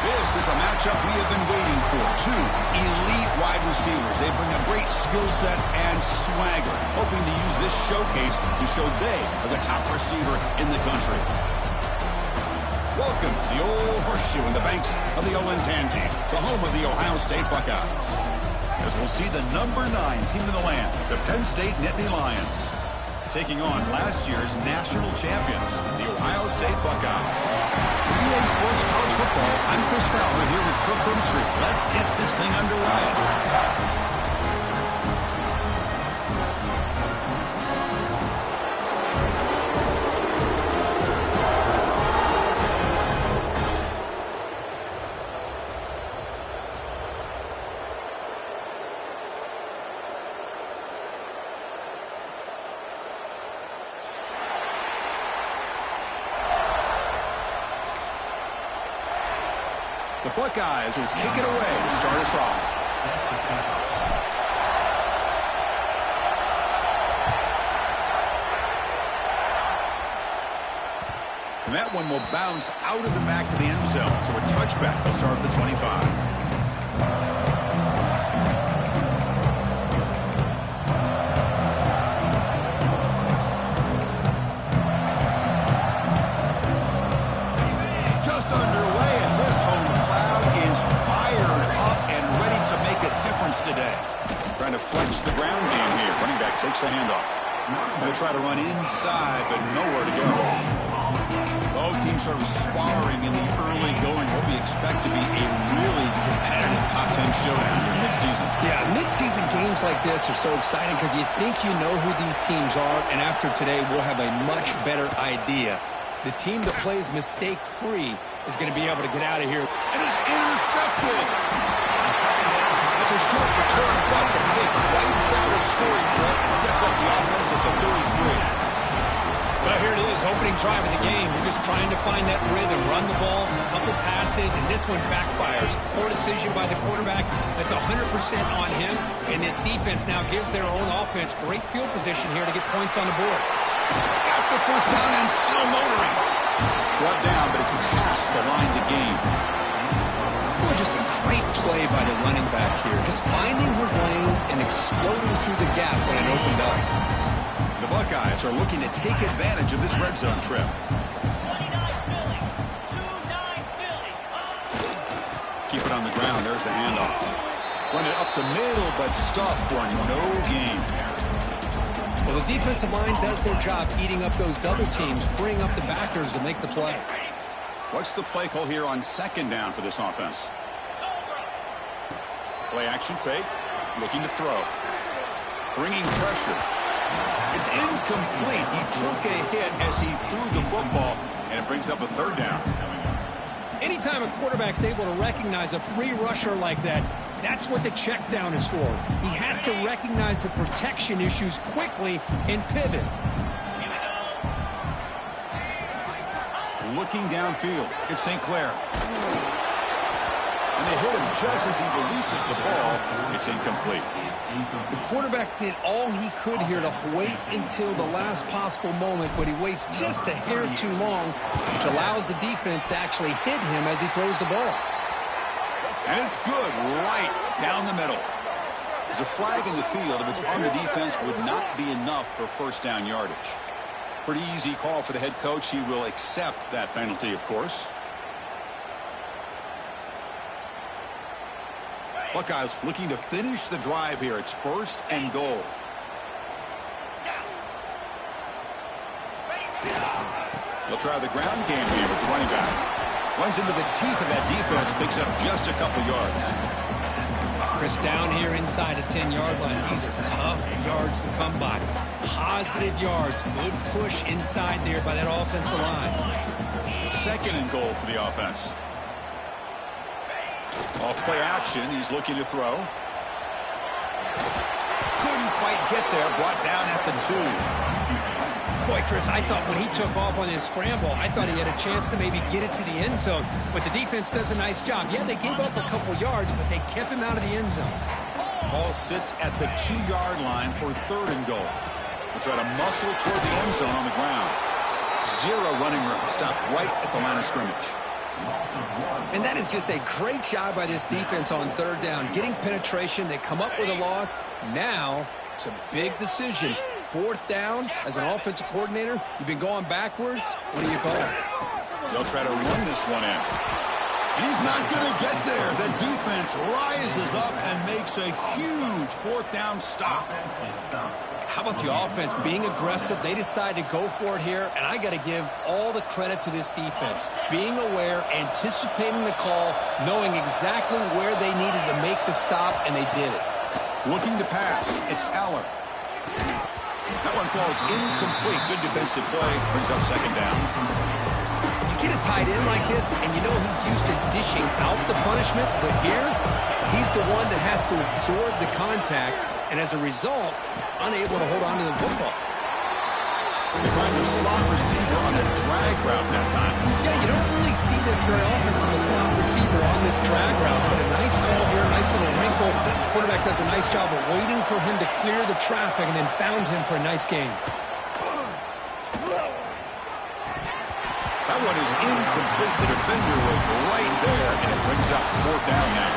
This is a matchup we have been waiting for. Two elite wide receivers. They bring a great skill set and swagger, hoping to use this showcase to show they are the top receiver in the country. Welcome to the old horseshoe in the banks of the Olentangy, the home of the Ohio State Buckeyes. As we'll see the number 9 team in the land, the Penn State Nittany Lions, taking on last year's national champions, the Ohio State Buckeyes. EA Sports College Football, I'm Chris Fowler here with Kirk Street. Let's get this thing underway. The Buckeyes will kick it away to start us off. And that one will bounce out of the back of the end zone. So a touchback will start at the 25. Today. Trying to flex the ground game here. Running back takes the handoff. Going to try to run inside, but nowhere to go. Both teams sort of sparring in the early going. What we expect to be a really competitive top 10 showdown here mid-season. Yeah, mid-season games like this are so exciting because you think you know who these teams are, and after today we'll have a much better idea. The team that plays mistake-free is going to be able to get out of here. It is intercepted. It's a short return, but the pick wipes out a scoring threat and sets up the offense at the 33. Well, here it is, opening drive of the game. We're just trying to find that rhythm, run the ball, a couple passes, and this one backfires. Poor decision by the quarterback. That's 100% on him, and this defense now gives their own offense great field position here to get points on the board. Got the first down and still motoring. Brought down, but it's past the line to gain. Just a great play by the running back here. Just finding his lanes and exploding through the gap when it opened up. The Buckeyes are looking to take advantage of this red zone trip. Keep it on the ground. There's the handoff. Run it up the middle, but stuff for no gain. Well, the defensive line does their job eating up those double teams, freeing up the backers to make the play. What's the play call here on second down for this offense? Play action fake, looking to throw. Bringing pressure. It's incomplete. He took a hit as he threw the football, and it brings up a third down. Anytime a quarterback's able to recognize a free rusher like that, that's what the check down is for. He has to recognize the protection issues quickly and pivot. Looking downfield, it's St. Clair. And they hit him just as he releases the ball. It's incomplete. The quarterback did all he could here to wait until the last possible moment, but he waits just a hair too long, which allows the defense to actually hit him as he throws the ball. And it's good right down the middle. There's a flag in the field. If it's on the defense, would not be enough for first down yardage. Pretty easy call for the head coach. He will accept that penalty, of course. Buckeyes looking to finish the drive here. It's first and goal. They'll try the ground game here with the running back. Runs into the teeth of that defense, picks up just a couple yards. Chris, down here inside a 10-yard line. These are tough yards to come by. Positive yards. Good push inside there by that offensive line. Second and goal for the offense. Off play action. He's looking to throw. Couldn't quite get there. Brought down at the 2. Boy, Chris, I thought when he took off on his scramble, I thought he had a chance to maybe get it to the end zone. But the defense does a nice job. Yeah, they gave up a couple yards, but they kept him out of the end zone. Ball sits at the 2-yard line for third and goal. We'll try to muscle toward the end zone on the ground. Zero running room. Stopped right at the line of scrimmage. And that is just a great job by this defense on third down. Getting penetration, they come up with a loss. Now, it's a big decision. Fourth down, as an offensive coordinator, you've been going backwards. What do you call it? They'll try to run this one in. He's not going to get there. The defense rises up and makes a huge fourth down stop. How about the offense being aggressive? They decide to go for it here, and I got to give all the credit to this defense. Being aware, anticipating the call, knowing exactly where they needed to make the stop, and they did it. Looking to pass. It's Aller. That one falls incomplete. Good defensive play. Brings up second down. You get a tight end like this, and you know he's used to dishing out the punishment, but here, he's the one that has to absorb the contact, and as a result, he's unable to hold on to the football. They find the slot receiver on a drag route that time. Yeah, you don't really see this very often from a slot receiver on this drag route, but a nice call here, nice little wrinkle. The quarterback does a nice job of waiting for him to clear the traffic and then found him for a nice gain. That one is incomplete. The defender was right there, and it brings up fourth down now.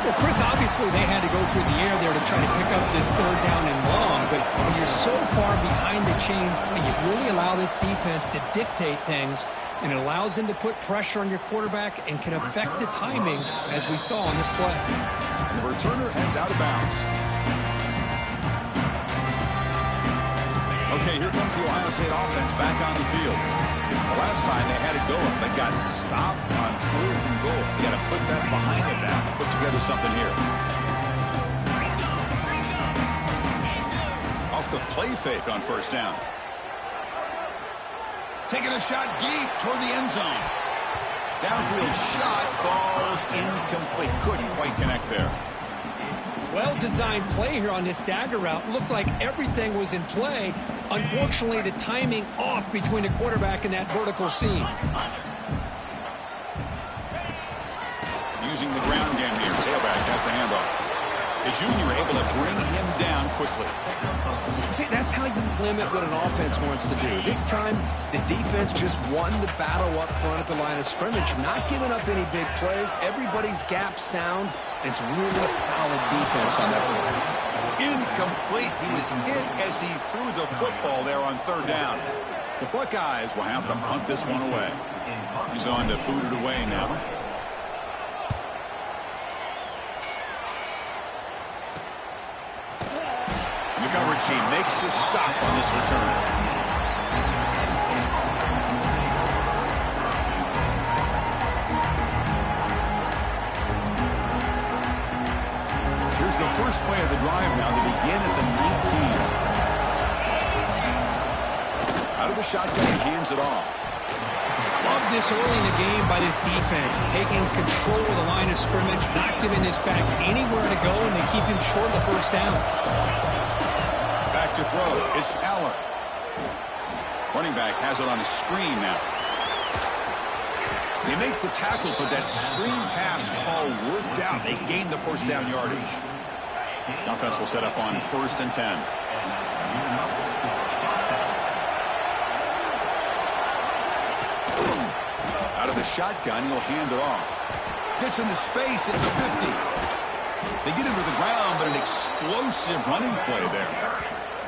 Well, Chris, obviously they had to go through the air there to try to pick up this third down and long, but when you're so far behind the chains, you really allow this defense to dictate things, and it allows them to put pressure on your quarterback and can affect the timing, as we saw on this play. The returner heads out of bounds. Okay, here comes the Ohio State offense back on the field. The last time they had it go up, they got stopped on fourth and goal. You got to put that behind them now. Put together something here. Off the play fake on first down. Taking a shot deep toward the end zone. Downfield shot falls incomplete. Couldn't quite connect there. Well-designed play here on this dagger route. Looked like everything was in play. Unfortunately, the timing off between the quarterback and that vertical seam. Using the ground game here. Tailback has the handoff. The junior able to bring him down quickly. See, that's how you limit what an offense wants to do. This time, the defense just won the battle up front at the line of scrimmage. Not giving up any big plays. Everybody's gap sound. It's really solid defense on that play. Incomplete. He was hit as he threw the football there on third down. The Buckeyes will have to punt this one away. He's on to boot it away now. The coverage team makes the stop on this return. Here's the first play of the drive now. They begin at the 19. Out of the shotgun, he hands it off. Love this early in the game by this defense, taking control of the line of scrimmage, not giving this back anywhere to go, and they keep him short of the first down. Back to throw. It's Aller. Running back has it on a screen now. They make the tackle, but that screen pass call worked out. They gained the first down yardage. The offense will set up on 1st and 10. Out of the shotgun, he'll hand it off. Gets into space at the 50. They get him to the ground, but an explosive running play there.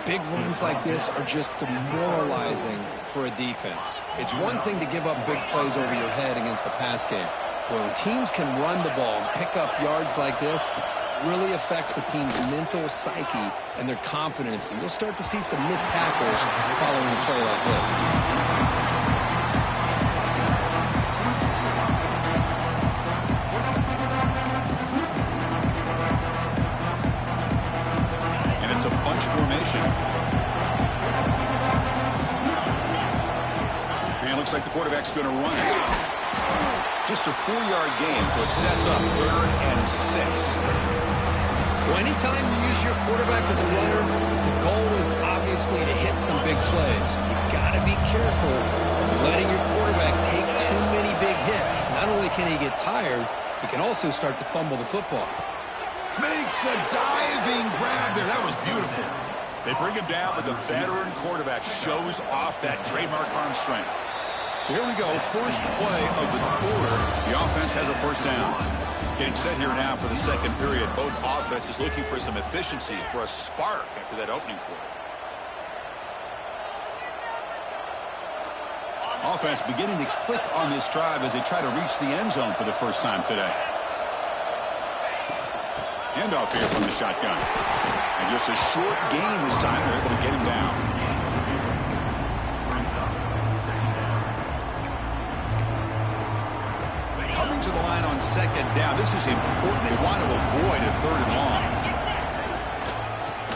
Big runs like this are just demoralizing for a defense. It's one thing to give up big plays over your head against the pass game. When teams can run the ball and pick up yards like this, it really affects the team's mental psyche and their confidence. And you'll start to see some missed tackles following a play like this. It's a bunch formation. And it looks like the quarterback's going to run it. Just a 4-yard gain, so it sets up 3rd and 6. Well, anytime you use your quarterback as a runner, the goal is obviously to hit some big plays. You've got to be careful of letting your quarterback take too many big hits. Not only can he get tired, he can also start to fumble the football. Makes a diving grab there. That was beautiful. They bring him down, but the veteran quarterback shows off that trademark arm strength. So here we go, first play of the quarter. The offense has a first down. Getting set here now for the second period. Both offenses looking for some efficiency, for a spark after that opening quarter. Offense beginning to click on this drive as they try to reach the end zone for the first time today. Handoff here from the shotgun. And just a short gain this time. They're able to get him down. Coming to the line on second down. This is important. They want to avoid a third and long.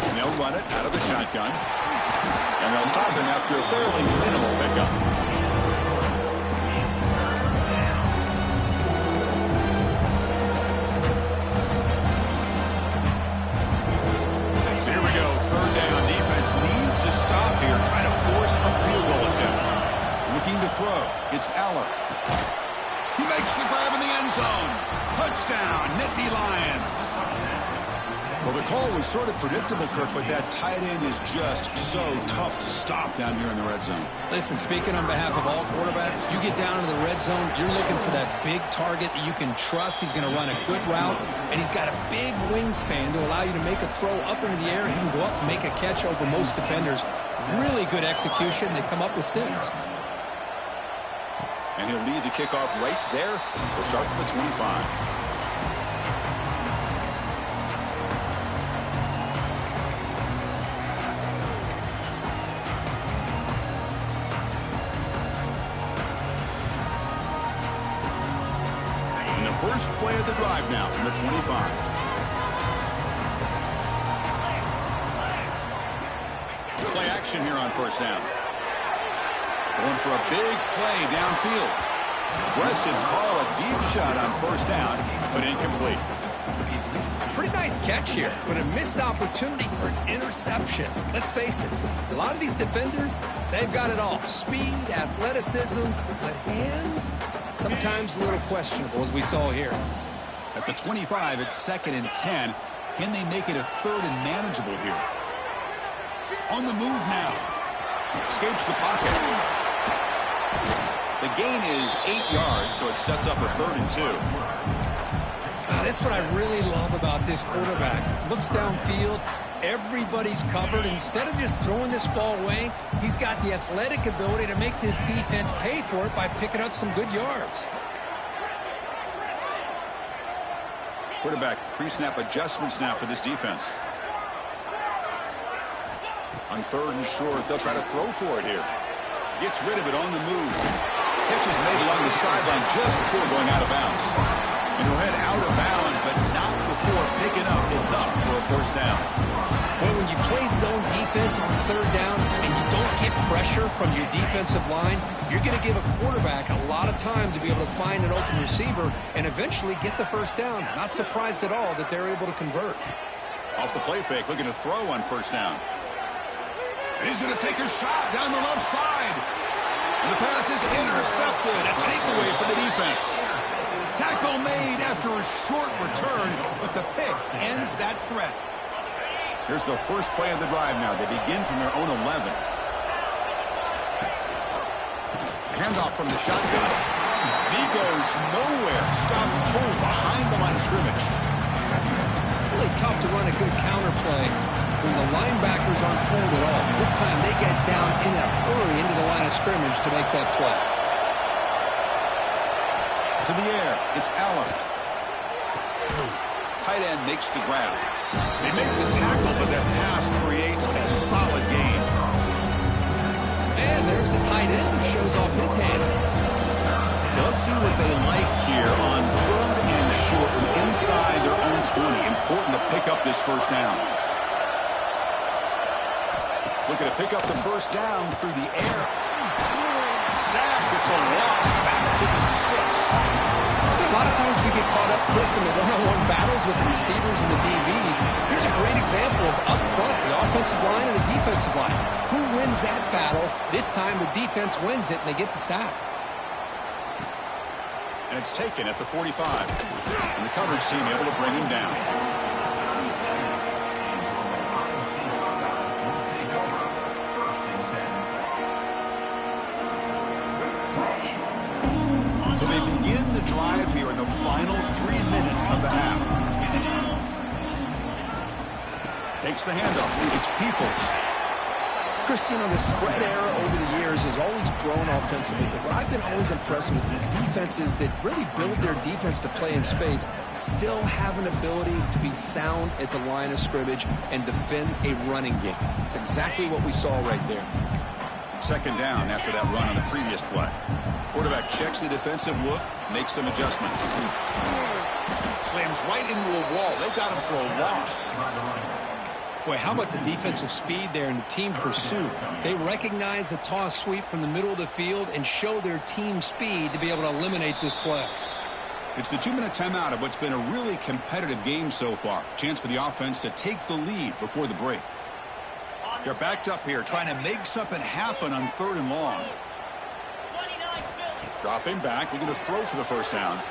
And they'll run it out of the shotgun. And they'll stop him after a fairly minimal pickup. So here we go. Third down. Defense needs to stop here. Try to force a field goal attempt. Looking to throw. It's Aller. He makes the grab in the end zone. Touchdown, Nittany Lions. Well, the call was sort of predictable, Kirk, but that tight end is just so tough to stop down here in the red zone. Listen, speaking on behalf of all quarterbacks, you get down into the red zone, you're looking for that big target that you can trust. He's going to run a good route, and he's got a big wingspan to allow you to make a throw up into the air. He can go up and make a catch over most defenders. Really good execution. They come up with sins. And he'll lead the kickoff right there. We'll start with the 25. And the first play of the drive now from the 25. Play action here on first down. Going for a big play downfield. Aggressive call, a deep shot on first down, but incomplete. Pretty nice catch here, but a missed opportunity for an interception. Let's face it, a lot of these defenders, they've got it all. Speed, athleticism, but hands, sometimes a little questionable, as we saw here. At the 25, it's 2nd and 10. Can they make it a 3rd and manageable here? On the move now. Escapes the pocket. The gain is 8 yards, so it sets up a 3rd and 2. That's what I really love about this quarterback. Looks downfield, everybody's covered. Instead of just throwing this ball away, he's got the athletic ability to make this defense pay for it by picking up some good yards. Quarterback pre-snap adjustments now for this defense. On 3rd and short, they'll try to throw for it here. Gets rid of it on the move. Catch is made along the sideline just before going out of bounds. And he'll head out of bounds, but not before picking up enough for a first down. Well, when you play zone defense on 3rd down and you don't get pressure from your defensive line, you're going to give a quarterback a lot of time to be able to find an open receiver and eventually get the first down. Not surprised at all that they're able to convert. Off the play fake, looking to throw on first down. And he's going to take a shot down the left side. And the pass is intercepted. A takeaway for the defense. Tackle made after a short return, but the pick ends that threat. Here's the first play of the drive now. They begin from their own 11. Handoff from the shotgun. And he goes nowhere. Stop cold behind the line of scrimmage. Really tough to run a good counter play when the linebackers aren't forward at all. This time they get down in a hurry into the line of scrimmage to make that play. To the air, it's Allen. Tight end makes the grab. They make the tackle, but that pass creates a solid gain. And there's the tight end who shows off his hands. So let's see what they like here on 3rd and short from inside their own 20. Important to pick up this first down. Looking to pick up the first down through the air. Sacked. It's a loss back to the 6. A lot of times we get caught up, Chris, in the one-on-one battles with the receivers and the DBs. Here's a great example of up front, the offensive line and the defensive line. Who wins that battle? This time the defense wins it, and they get the sack. And it's taken at the 45. And the coverage team able to bring him down. final 3 minutes of the half. Takes the handoff. It's Peoples. Christian, the spread era over the years has always grown offensively, but what I've been always impressed with defenses that really build their defense to play in space still have an ability to be sound at the line of scrimmage and defend a running game. It's exactly what we saw right there. Second down after that run on the previous play. Quarterback checks the defensive look, makes some adjustments. Slams right into a wall. They've got him for a loss. Boy, how about the defensive speed there and the team pursuit? They recognize the toss sweep from the middle of the field and show their team speed to be able to eliminate this play. It's the 2-minute timeout of what's been a really competitive game so far. Chance for the offense to take the lead before the break. They're backed up here trying to make something happen on 3rd and long. Dropping back, looking to throw for the first down.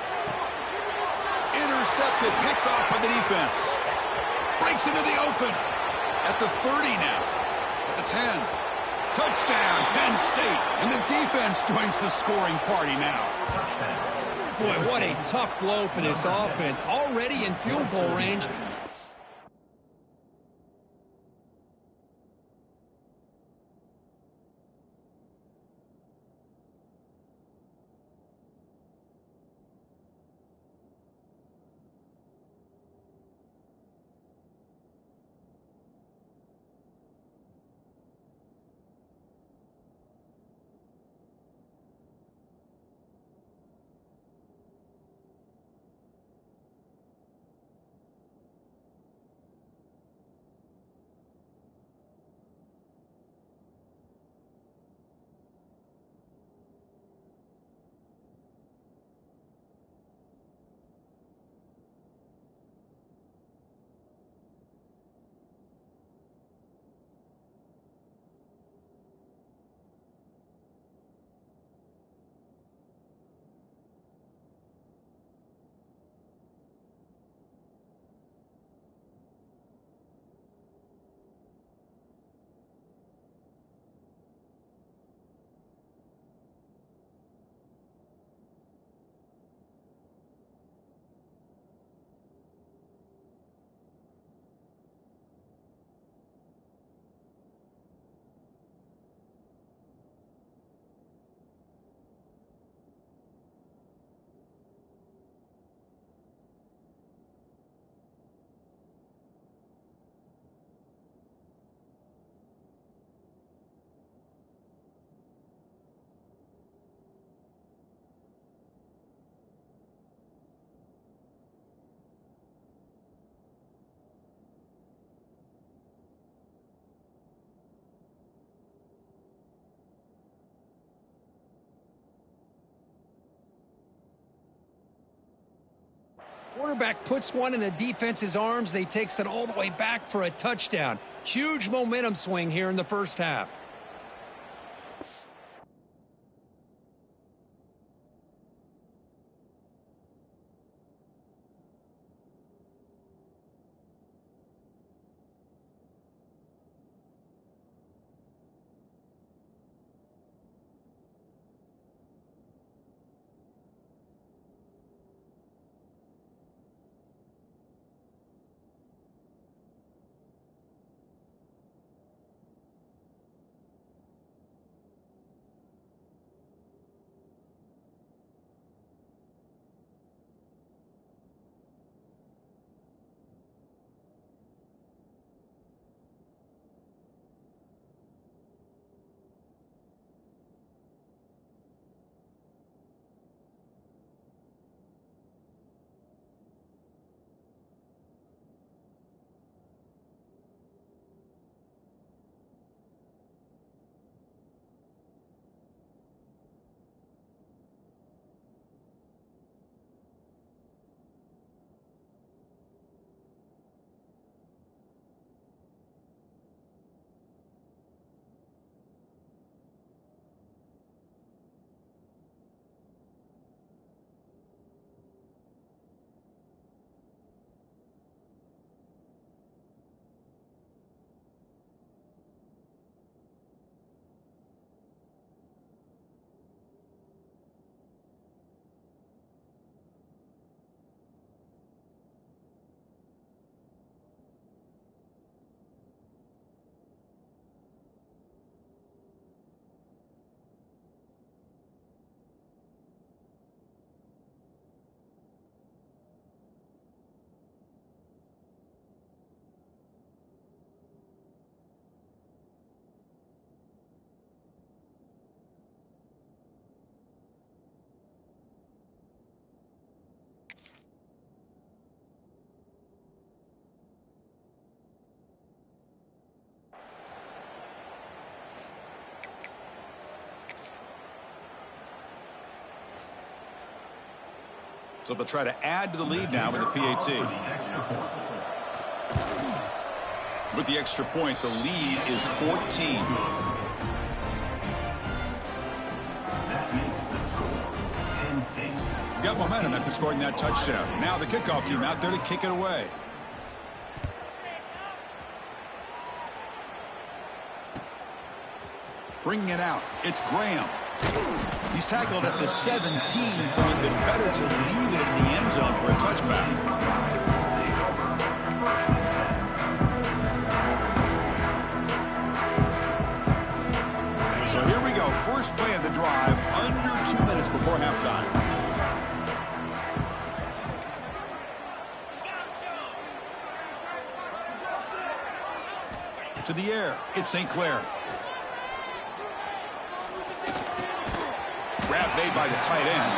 Intercepted, picked off by the defense. Breaks into the open. At the 30 now. At the 10. Touchdown, Penn State. And the defense joins the scoring party now. Boy, what a tough blow for this offense. Already in field goal range. Quarterback puts one in the defense's arms. They takes it all the way back for a touchdown. Huge momentum swing here in the first half. So they'll try to add to the lead now with the PAT. With the extra point, the lead is 14. Got momentum after scoring that touchdown. Now the kickoff team out there to kick it away. Bringing it out, it's Graham. He's tackled at the 17, so it'd been better to leave it in the end zone for a touchback. So here we go, first play of the drive, under 2 minutes before halftime. To the air, it's St. Clair. Grab made by the tight end.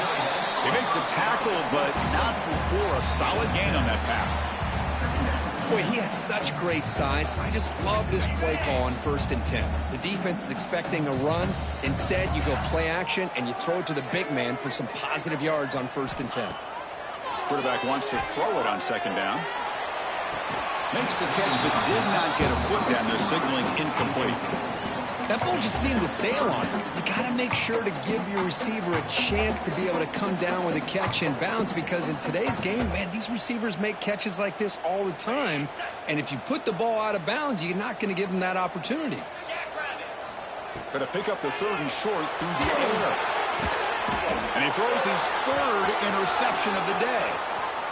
They make the tackle, but not before a solid gain on that pass. Boy, he has such great size. I just love this play call on 1st and 10. The defense is expecting a run. Instead, you go play action, and you throw it to the big man for some positive yards on 1st and 10. Quarterback wants to throw it on 2nd down. Makes the catch, but did not get a foot down. They're signaling incomplete. That ball just seemed to sail on him. You got to make sure to give your receiver a chance to be able to come down with a catch and bounce, because in today's game, man, these receivers make catches like this all the time. And if you put the ball out of bounds, you're not going to give them that opportunity. Going to pick up the 3rd and short through the air. And he throws his 3rd interception of the day.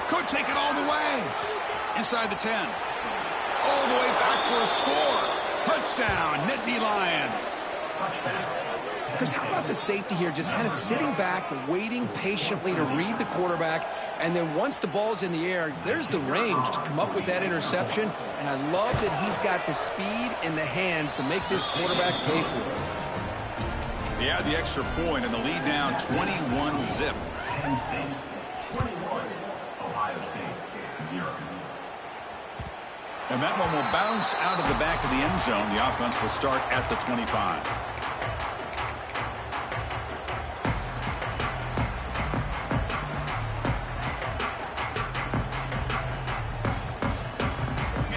Could take it all the way. Inside the 10. All the way back for a score. Touchdown, Nittany Lions. Chris, how about the safety here? Just kind of sitting back, waiting patiently to read the quarterback, and then once the ball's in the air, there's the range to come up with that interception. And I love that he's got the speed in the hands to make this quarterback pay for it. They add the extra point, and the lead down 21-zip. And that one will bounce out of the back of the end zone. The offense will start at the 25.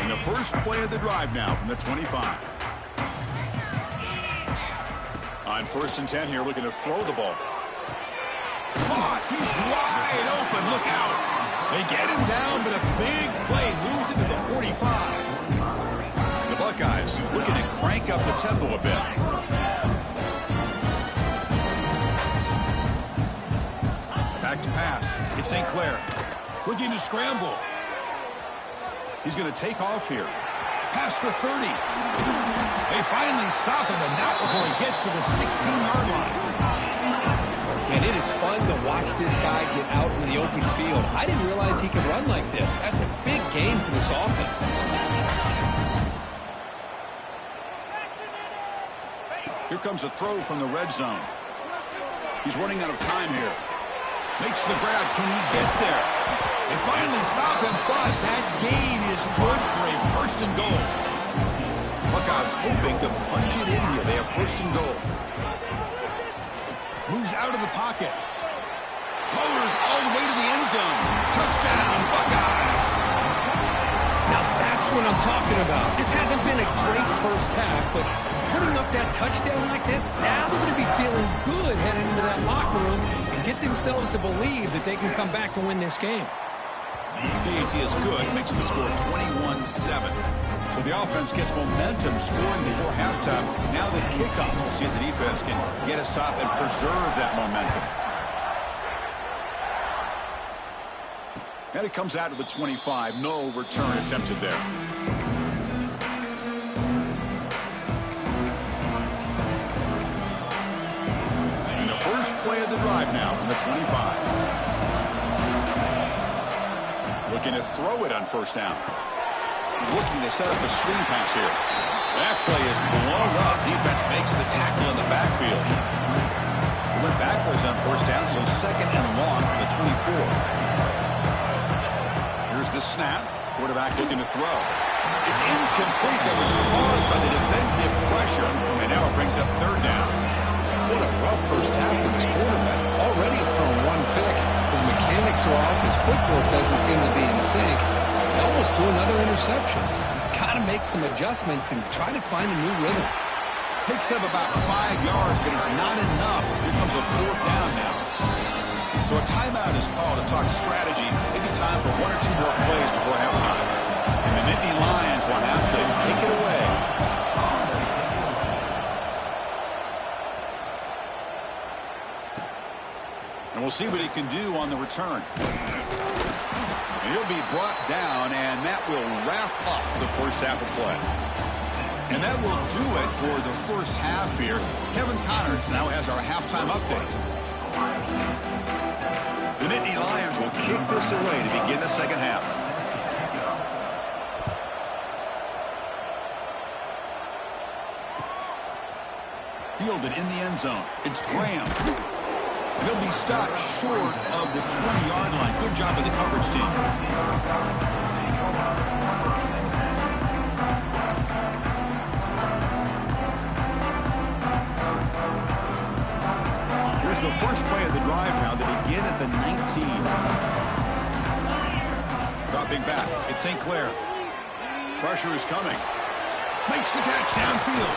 And the first play of the drive now from the 25. On 1st and 10 here, looking to throw the ball. Caught. He's wide open. Look out. They get him down, but a big play moves it to the 45. The Buckeyes looking to crank up the tempo a bit. Back to pass. It's St. Clair. Looking to scramble. He's going to take off here. Past the 30. They finally stop him, and not before he gets to the 16-yard line. And it is fun to watch this guy get out in the open field. I didn't realize he could run like this. That's a big gain for this offense. Here comes a throw from the red zone. He's running out of time here. Makes the grab. Can he get there? They finally stop him, but that gain is good for a 1st and goal. Buckeyes hoping to punch it in here. They have 1st and goal. Moves out of the pocket. Motors all the way to the end zone. Touchdown, Buckeyes. Now that's what I'm talking about. This hasn't been a great first half, but putting up that touchdown like this, now they're going to be feeling good heading into that locker room and get themselves to believe that they can come back and win this game. PAT is good, makes the score 21-7. So the offense gets momentum scoring before halftime. Now the kickoff. We'll see if the defense can get a stop and preserve that momentum. And it comes out to the 25. No return attempted there. And the first play of the drive now from the 25. Looking to throw it on 1st down. Looking to set up a screen pass here. That play is blown up. Defense makes the tackle in the backfield. Went backwards on 1st down, so 2nd and long for the 24. Here's the snap. Quarterback looking to throw. It's incomplete. That was caused by the defensive pressure. And now it brings up 3rd down. what a rough first half for this quarterback. Already he's thrown one pick. His mechanics are off. His footwork doesn't seem to be in sync. He almost threw another interception. He's got to make some adjustments and try to find a new rhythm. Picks up about 5 yards, but it's not enough. Here comes a 4th down now. So a timeout is called to talk strategy. Maybe time for 1 or 2 more plays before halftime. And the Nittany Lions will have to kick it away. And we'll see what he can do on the return. And he'll be brought down, and that will wrap up the first half of play. And that will do it for the first half here. Kevin Connors now has our halftime update. The Nittany Lions will kick this away to begin the second half. Fielded in the end zone. It's Graham. He'll be stopped short of the 20-yard line. Good job of the coverage team. Here's the first play of the drive now. They begin at the 19. Dropping back. It's St. Clair. Pressure is coming. Makes the catch downfield.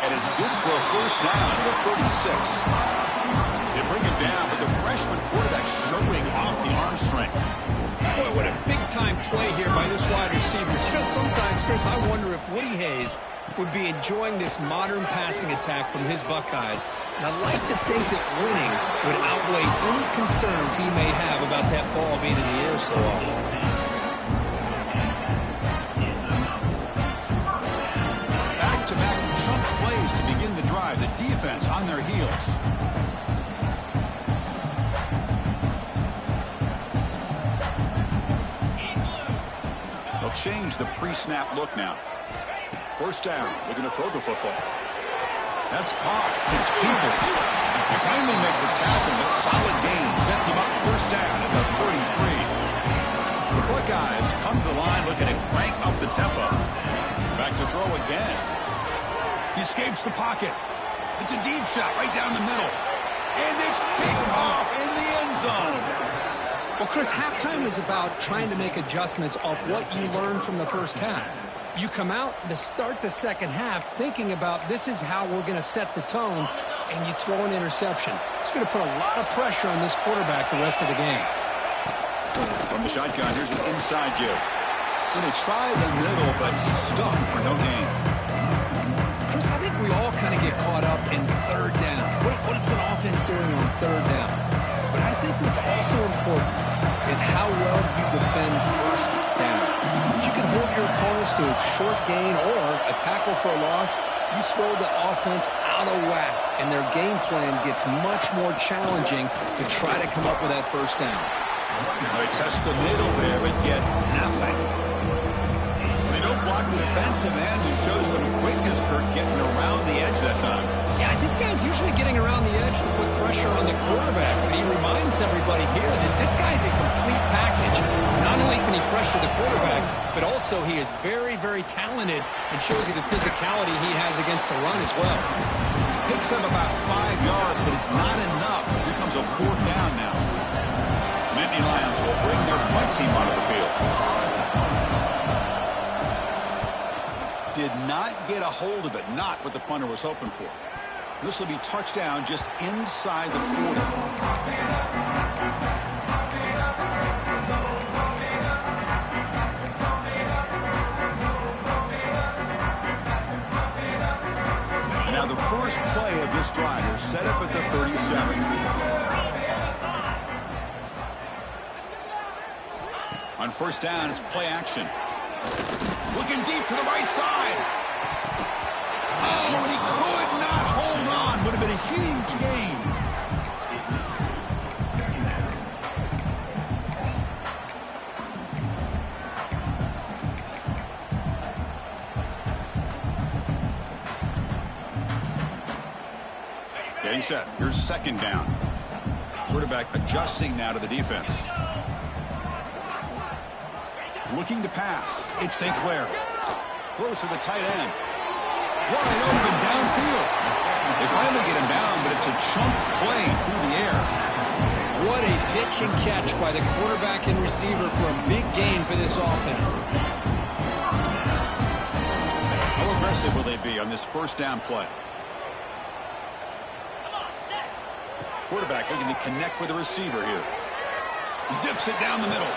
And it's good for a first down to the 36. They bring him down, but the freshman quarterback showing off the arm strength. Boy, what a big-time play here by this wide receiver. You know, sometimes, Chris, I wonder if Woody Hayes would be enjoying this modern passing attack from his Buckeyes. And I'd like to think that winning would outweigh any concerns he may have about that ball being in the air so often. Back-to-back chunk plays to begin the drive. The defense on their heels. They'll change the pre-snap look now. First down. They're going to throw the football. That's caught. It's Peoples. They finally make the tackle, but solid gain sets him up first down at the 33. The Buckeyes come to the line looking to crank up the tempo. Back to throw again. He escapes the pocket. It's a deep shot right down the middle. And it's picked off in the end zone. Well, Chris, halftime is about trying to make adjustments off what you learned from the first half. You come out to start the second half thinking about this is how we're going to set the tone, and you throw an interception. It's going to put a lot of pressure on this quarterback the rest of the game. From the shotgun, here's an inside give. And they try the middle, but stuck for no gain. Chris, I think we all kind of get caught up in third down. What's an offense doing on third down? But I think what's also important is how well you defend first down. If you can hold your opponents to a short gain or a tackle for a loss, you throw the offense out of whack, and their game plan gets much more challenging to try to come up with that first down. They test the middle there but get nothing. They don't block the defensive end, who shows some quickness, Kirk, getting around the edge that time. Yeah, this guy's usually getting around the edge to put pressure on the quarterback, but he reminds everybody here that this guy's a complete package. Not only can he pressure the quarterback, but also he is very, very talented and shows you the physicality he has against the run as well. Picks up about 5 yards, but it's not enough. Here comes a 4th down now. Nittany Lions will bring their punt team onto the field. Did not get a hold of it. Not what the punter was hoping for. This will be touchdown just inside the 40. And now the first play of this drive is set up at the 37. On first down, it's play action. Looking deep to the right side. Oh, and he could not hold on. Would have been a huge gain. Getting set. Here's second down. Quarterback adjusting now to the defense. Looking to pass. It's St. Clair. Throws to the tight end. Wide open downfield. They finally get him down, but it's a chunk play through the air. What a pitch and catch by the quarterback and receiver for a big gain for this offense. How aggressive will they be on this first down play? Quarterback looking to connect with the receiver here. Zips it down the middle.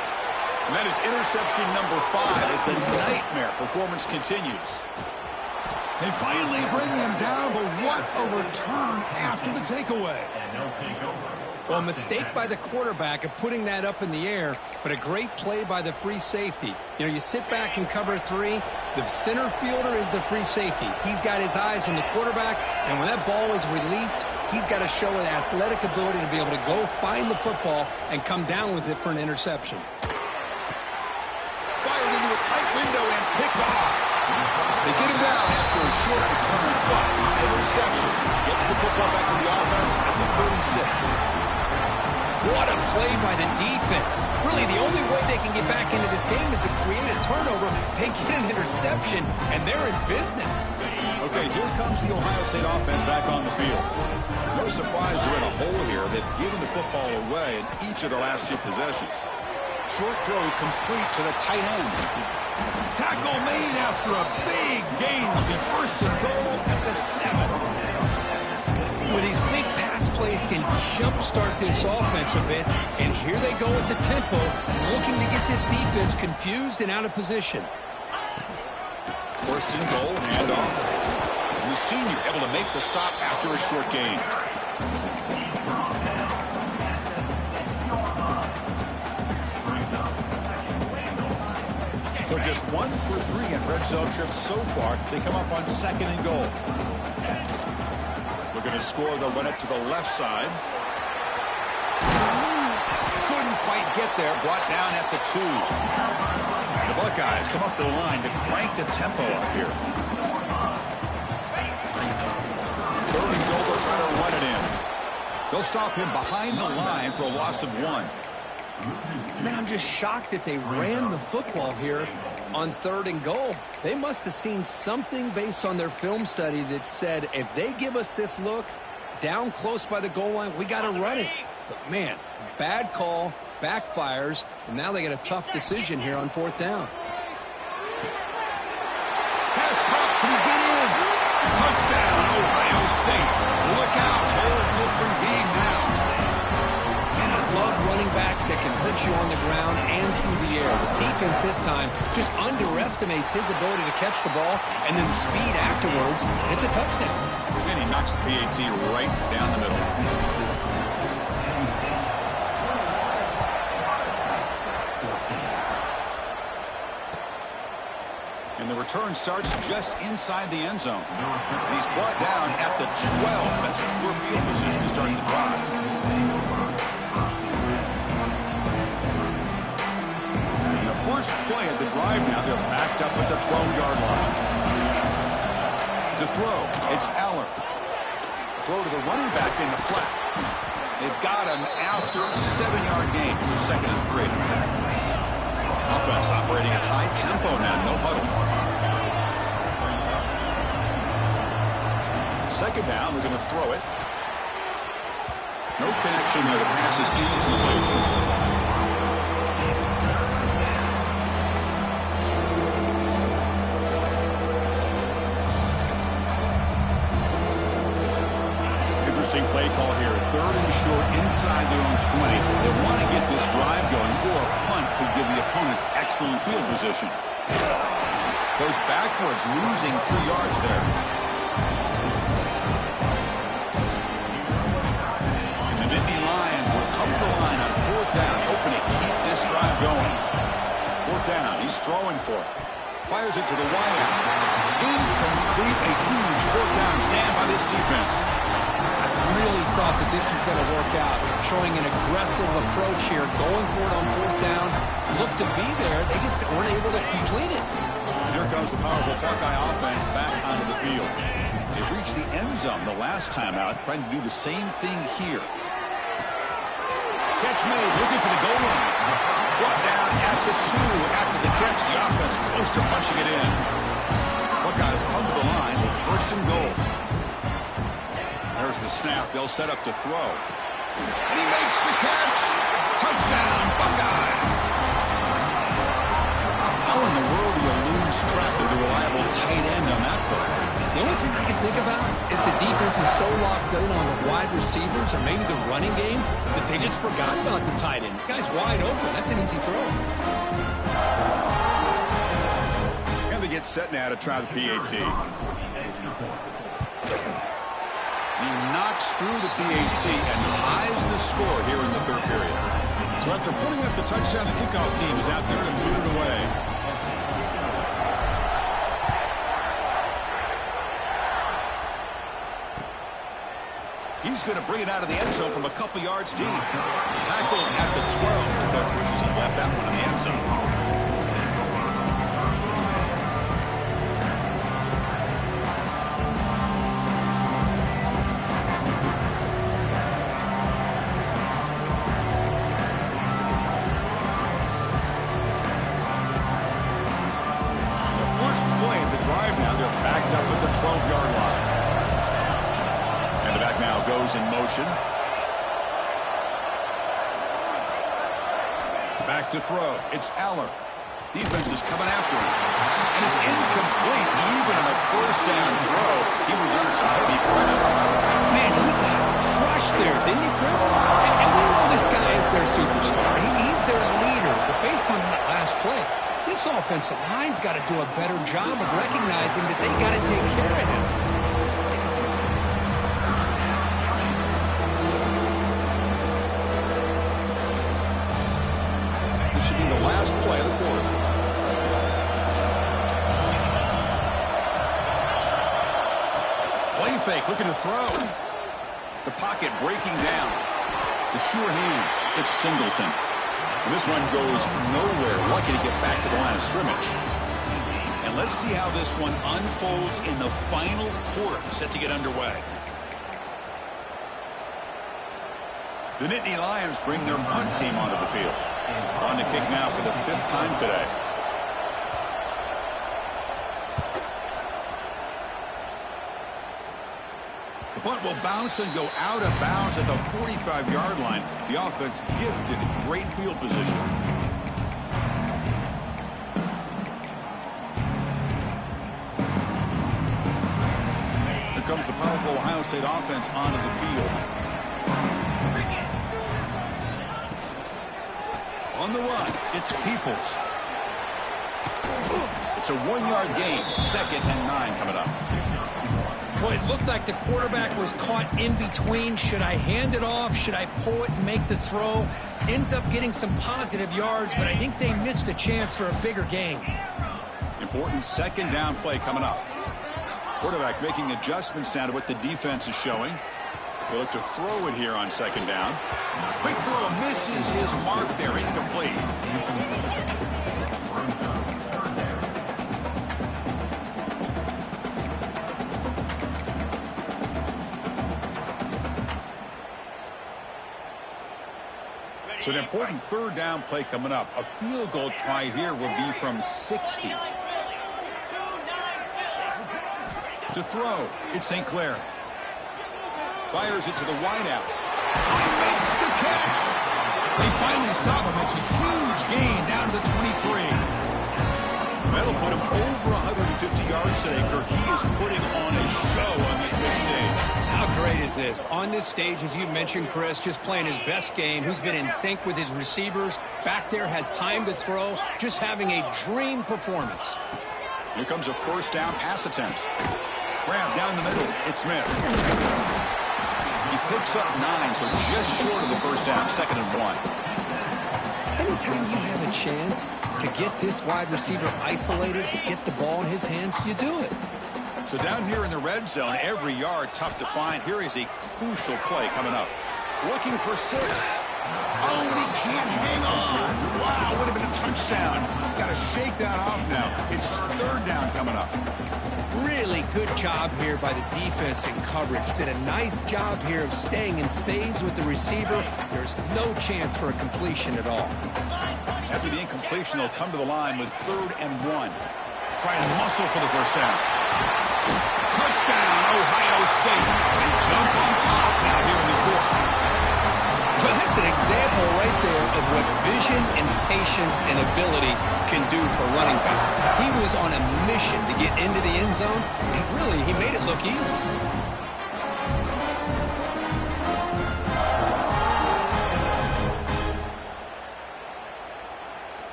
And that is interception number 5 as the nightmare performance continues. They finally bring him down, but what a return after the takeaway. Well, a mistake by the quarterback of putting that up in the air, but a great play by the free safety. You know, you sit back and cover 3. The center fielder is the free safety. He's got his eyes on the quarterback, and when that ball is released, he's got to show an athletic ability to be able to go find the football and come down with it for an interception. Fired into a tight window and picked off. They get him down after a short return, but interception gets the football back to the offense at the 36. What a play by the defense. Really, the only way they can get back into this game is to create a turnover. They get an interception, and they're in business. Okay, here comes the Ohio State offense back on the field. No surprise they're in a hole here. They've given the football away in each of the last 2 possessions. Short throw complete to the tight end. Tackle made after a big gain. Will be first and goal at the 7. With these big pass plays can jumpstart this offense a bit, and here they go at the tempo, looking to get this defense confused and out of position. First and goal, handoff. The senior able to make the stop after a short gain. So just 1 for 3 in red zone trips so far. They come up on 2nd and goal. Looking to score, they'll run it to the left side. Couldn't quite get there, brought down at the 2. The Buckeyes come up to the line to crank the tempo up here. 3rd and goal, they'll try to run it in. They'll stop him behind the line for a loss of 1. Man, I'm just shocked that they ran the football here on 3rd and goal. They must have seen something based on their film study that said, if they give us this look down close by the goal line, we got to run it. But, man, bad call, backfires, and now they got a tough decision here on 4th down. Pass caught. Can he get in? Touchdown, Ohio State. Look out. Whole different game now. Love running backs that can hurt you on the ground and through the air. The defense this time just underestimates his ability to catch the ball, and then the speed afterwards. It's a touchdown. And he knocks the PAT right down the middle. And the return starts just inside the end zone. And he's brought down at the 12. That's poor field position to start the drive. First play of the drive now, they're backed up at the 12-yard line. To throw, it's Aller. Throw to the running back in the flat. They've got him after a 7-yard gain, so 2nd and 3. Offense operating at high tempo now, no huddle. 2nd down, we're going to throw it. No connection there, the pass is incomplete. Play call here, 3rd and short inside their own 20. They want to get this drive going, or a punt could give the opponents excellent field position. Goes backwards, losing 3 yards there. And the Nittany Lions will come to the line on 4th down, hoping to keep this drive going. 4th down, he's throwing for it. Fires it to the wide out. Incomplete, a huge 4th down stand by this defense. Really thought that this was going to work out, showing an aggressive approach here, going for it on 4th down. Looked to be there, they just weren't able to complete it. Here comes the powerful Buckeye offense back onto the field. They reached the end zone the last time out, trying to do the same thing here. Catch made, looking for the goal line. Brought down at the 2 after the catch. The offense close to punching it in. Buckeyes come to the line with first and goal. There's the snap. They'll set up to throw. And he makes the catch. Touchdown, Buckeyes. How in the world do you lose track of the reliable tight end on that play? The only thing I can think about is the defense is so locked in on the wide receivers or maybe the running game that they just forgot about the tight end. The guy's wide open. That's an easy throw. And they get set now to try the PAT. He knocks through the PAT and ties the score here in the third period. So after putting up the touchdown, the kickoff team is out there to boot it away. He's going to bring it out of the end zone from a couple yards deep. Tackled at the 12. The coach wishes he left that one in the end zone. The first play of the drive now, they're backed up at the 12-yard line. And the back now goes in motion. Back to throw. It's Aller. Defense is coming after him. And it's incomplete. Even on a first down throw, he was under some heavy pressure. Man, he got crushed there, didn't he, Chris? And we know this guy is their superstar. He's their leader. But based on that last play, this offensive line's got to do a better job of recognizing that they got to take care of him. Should be the last play of the quarter. Play fake, looking to throw. The pocket breaking down. The sure hands. It's Singleton. And this one goes nowhere. Lucky to get back to the line of scrimmage. And let's see how this one unfolds in the final quarter. Set to get underway. The Nittany Lions bring their punt team onto the field. On to kick now for the 5th time today. The punt will bounce and go out of bounds at the 45-yard line. The offense gifted great field position. Here comes the powerful Ohio State offense onto the field. On the run, it's Peoples. It's a 1-yard gain, 2nd and 9 coming up. Well, it looked like the quarterback was caught in between. Should I hand it off? Should I pull it and make the throw? Ends up getting some positive yards, but I think they missed a chance for a bigger gain. Important 2nd down play coming up. Quarterback making adjustments down to what the defense is showing. They look to throw it here on 2nd down. Quick throw misses his mark there, incomplete. So an important 3rd down play coming up. A field goal try here will be from 60. To throw, it's St. Clair. Fires it to the wideout. He makes the catch. They finally stop him. It's a huge gain down to the 23. That'll put him over 150 yards today, Kirk. He is putting on a show on this big stage. How great is this? On this stage, as you mentioned, Chris, just playing his best game. He's been in sync with his receivers. Back there, has time to throw. Just having a dream performance. Here comes a 1st down pass attempt. Grab down the middle. It's Smith. He picks up 9, so just short of the 1st down, 2nd and 1. Anytime you have a chance to get this wide receiver isolated, to get the ball in his hands, you do it. So down here in the red zone, every yard tough to find. Here is a crucial play coming up. Looking for 6. Oh, and he can't hang on. Wow, would have been a touchdown. Got to shake that off now. It's 3rd down coming up. Really good job here by the defense in coverage. Did a nice job here of staying in phase with the receiver. There's no chance for a completion at all. After the incompletion, they'll come to the line with 3rd and 1. try and muscle for the first down. Touchdown, Ohio State. They jump on top now here in the fourth. Well, that's an example right there of what vision and patience and ability can do for running back. He was on a mission to get into the end zone, and really, he made it look easy.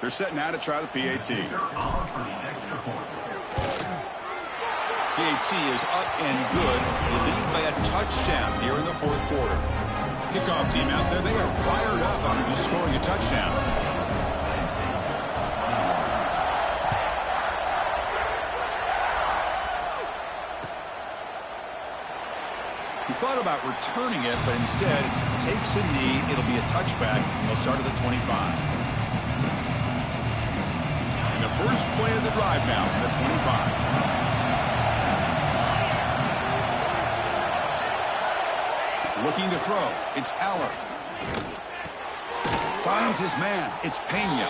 They're set now to try the PAT. PAT is up and good. They lead by a touchdown here in the fourth quarter. Kickoff team out there, they are fired up after just scoring a touchdown. He thought about returning it, but instead takes a knee. It'll be a touchback. They'll start at the 25. And the first play of the drive now from the 25. Looking to throw. It's Aller. Finds his man. It's Pena.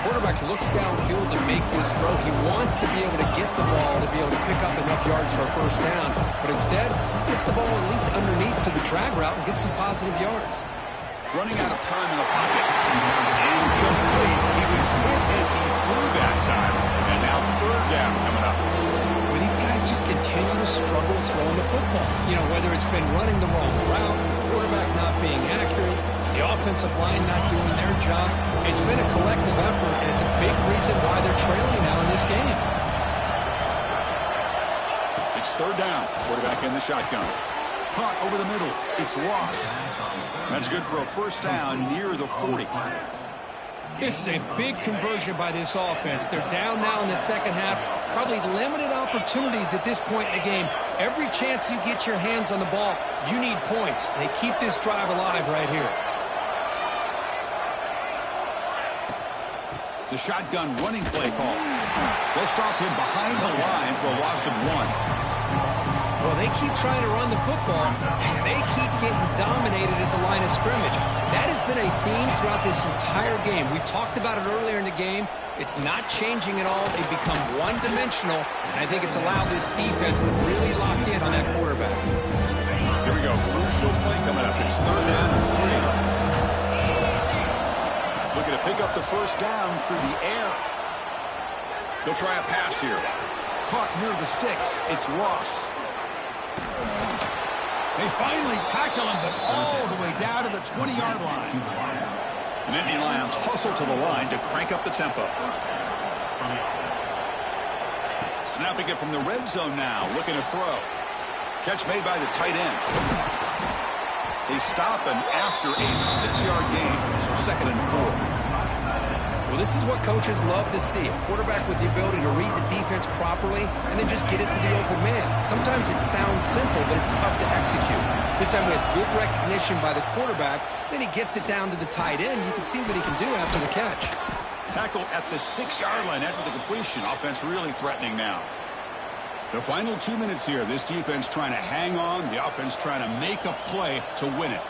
Quarterback looks downfield to make this throw. He wants to be able to get the ball to be able to pick up enough yards for a first down. But instead, gets the ball at least underneath to the drag route and gets some positive yards. Running out of time in the pocket. It's incomplete. He was hit as he threw that time. And now third down coming up. Well, these guys just continue to struggle throwing the football. You know, whether it's been running the wrong route, the quarterback not being accurate, the offensive line not doing their job. It's been a collective effort, and it's a big reason why they're trailing now in this game. It's third down. Quarterback in the shotgun. Caught over the middle. It's Ross. That's good for a first down near the 40. This is a big conversion by this offense. They're down now in the second half. Probably limited opportunities at this point in the game. Every chance you get your hands on the ball, you need points. They keep this drive alive right here. The shotgun running play call. They'll stop him behind the line for a loss of 1. Well, they keep trying to run the football, and they keep getting dominated at the line of scrimmage. That has been a theme throughout this entire game. We've talked about it earlier in the game. It's not changing at all. They've become one-dimensional, and I think it's allowed this defense to really lock in on that quarterback. Here we go. Crucial play coming up. It's third down and 3. Looking to pick up the first down through the air. They'll try a pass here. Caught near the sticks. It's Ross. They finally tackle him, but all the way down to the 20-yard line. The Nittany Lions hustle to the line to crank up the tempo. Snapping it from the red zone now, looking to throw. Catch made by the tight end. They stop him after a 6-yard gain, so second and 4. Well, this is what coaches love to see. A quarterback with the ability to read the defense properly and then just get it to the open man. Sometimes it sounds simple, but it's tough to execute. This time we have good recognition by the quarterback. Then he gets it down to the tight end. You can see what he can do after the catch. Tackle at the 6-yard line after the completion. Offense really threatening now. The final 2 minutes here. This defense trying to hang on. The offense trying to make a play to win it.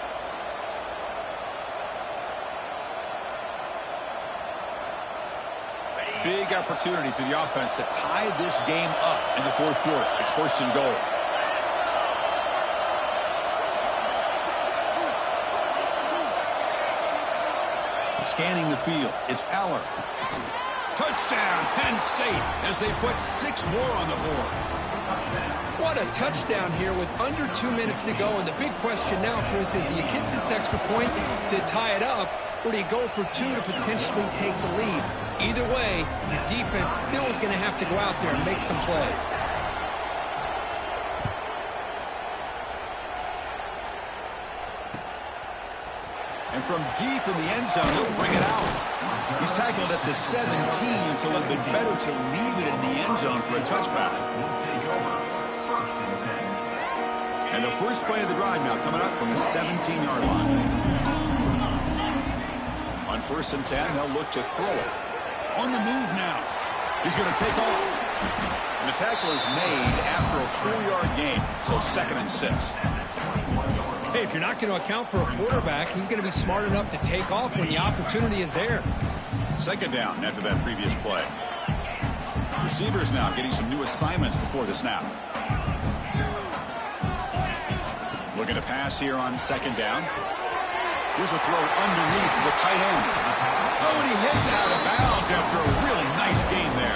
Big opportunity for the offense to tie this game up in the fourth quarter. It's first and goal. Scanning the field. It's Aller. Touchdown, Penn State, as they put 6 more on the board. What a touchdown here with under 2 minutes to go. And the big question now, Chris, is do you get this extra point to tie it up, or do you go for 2 to potentially take the lead? Either way, the defense still is going to have to go out there and make some plays. And from deep in the end zone, he'll bring it out. He's tackled at the 17, so it would have been better to leave it in the end zone for a touchback. And the first play of the drive now coming up from the 17-yard line. On first and 10, they'll look to throw it. On the move now. He's going to take off. And the tackle is made after a 4-yard gain, so second and 6. Hey, if you're not going to account for a quarterback, he's going to be smart enough to take off when the opportunity is there. Second down after that previous play. Receivers now getting some new assignments before the snap. Looking to pass here on second down. Here's a throw underneath the tight end. Oh, and he heads out of bounds after a really nice gain there.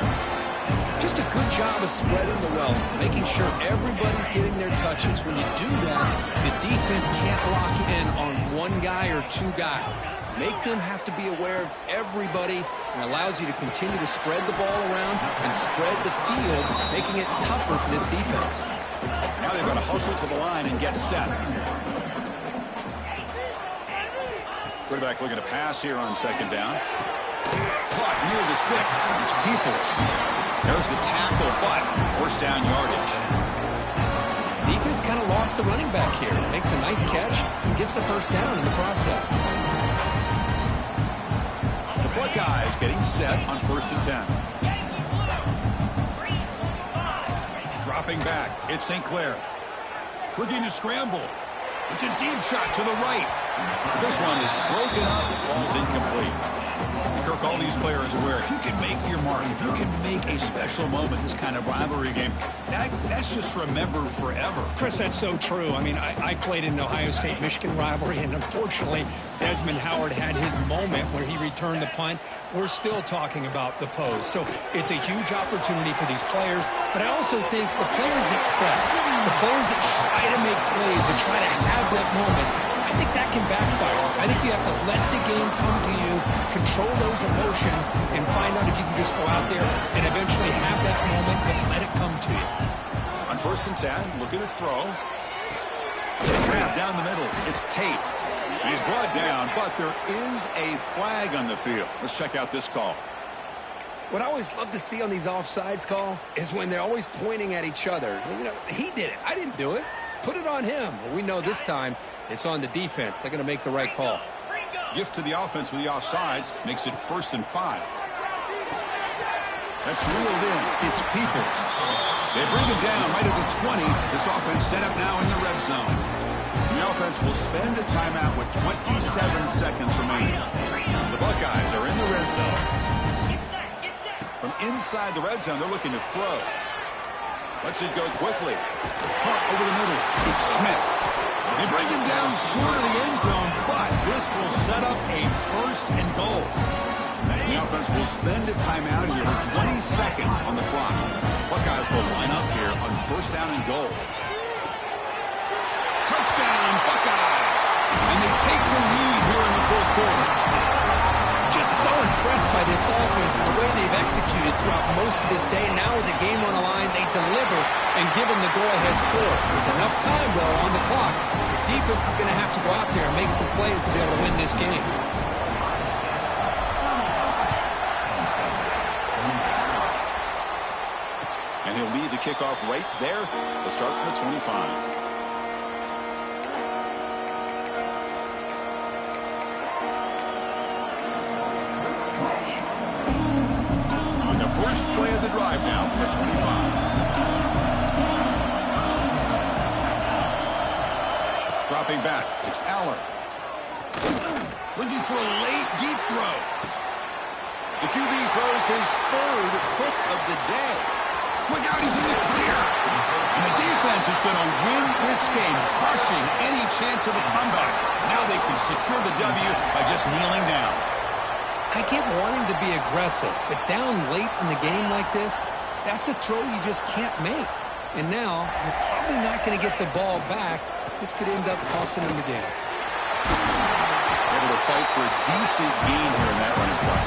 Just a good job of spreading the wealth, making sure everybody's getting their touches. When you do that, the defense can't lock in on one guy or two guys. Make them have to be aware of everybody, and allows you to continue to spread the ball around and spread the field, making it tougher for this defense. Now they've got to hustle to the line and get set. Quarterback looking to pass here on second down. Caught near the sticks. It's Peoples. There's the tackle, but first down yardage. Defense kind of lost the running back here. Makes a nice catch and gets the first down in the process. The Buckeyes getting set on 1st and 10. Dropping back, it's St. Clair. Looking to scramble. It's a deep shot to the right. This one is broken up, falls incomplete. Kirk, all these players are aware, if you can make your mark, if you can make a special moment, this kind of rivalry game, that's just remembered forever. Chris, that's so true. I mean, I played in the Ohio State-Michigan rivalry, and unfortunately, Desmond Howard had his moment where he returned the punt. We're still talking about the pose. So it's a huge opportunity for these players, but I also think the players that press, the players that try to make plays and try to have that moment, I think that can backfire. I think you have to let the game come to you, control those emotions, and find out if you can just go out there and eventually have that moment and let it come to you. On 1st and 10, looking to throw. Grab down the middle. It's Tate. He's brought down, but there is a flag on the field. Let's check out this call. What I always love to see on these offsides call is when they're always pointing at each other. You know, he did it. I didn't do it. Put it on him. Well, we know this time it's on the defense. They're going to make the right call. Gift to the offense with the offsides makes it 1st and 5. That's reeled in. It's Peoples. They bring him down right at the 20. This offense set up now in the red zone. The offense will spend a timeout with 27 seconds remaining. The Buckeyes are in the red zone. From inside the red zone, they're looking to throw. Lets it go quickly. Caught over the middle. It's Smith. They bring him down short of the end zone, but this will set up a 1st and goal. The offense will spend a timeout here with 20 seconds on the clock. Buckeyes will line up here on 1st down and goal. Touchdown, Buckeyes! And they take the lead here in the 4th quarter. Just so impressed by this offense and the way they've executed throughout most of this day. Now with the game on the line, they deliver and give them the go-ahead score. There's enough time, though, on the clock. The defense is going to have to go out there and make some plays to be able to win this game. And he'll lead the kickoff right there to start from the 25. First play of the drive now from the 25. Dropping back, it's Aller. Looking for a late deep throw. The QB throws his 3rd pick of the day. Look out, he's in the clear. And the defense is going to win this game, crushing any chance of a comeback. Now they can secure the W by just kneeling down. I get wanting to be aggressive, but down late in the game like this, that's a throw you just can't make. And now, you're probably not going to get the ball back. This could end up costing them the game. Able to fight for a decent gain here in that running play.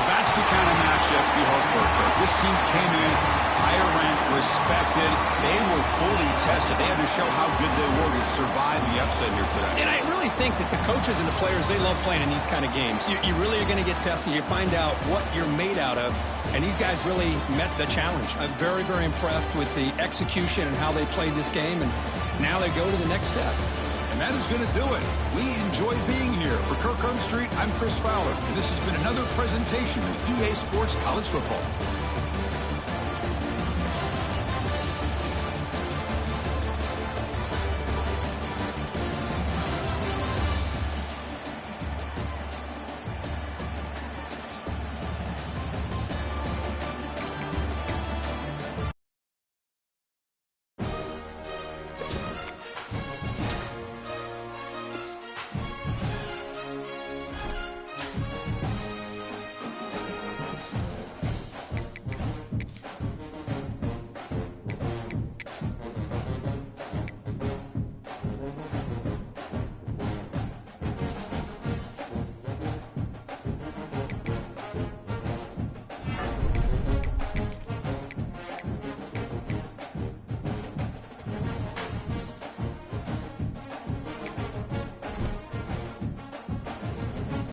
That's the kind of matchup you hope for. If this team came in higher ranked, respected, they were fully tested. They had to show how good they were to survive the upset here today. And I really think that the coaches and the players, they love playing in these kind of games. You really are going to get tested. You find out what you're made out of. And these guys really met the challenge. I'm very, very impressed with the execution and how they played this game. And now they go to the next step. And that is going to do it. We enjoyed being here. For Kirk Street, I'm Chris Fowler. And this has been another presentation of EA Sports College Football.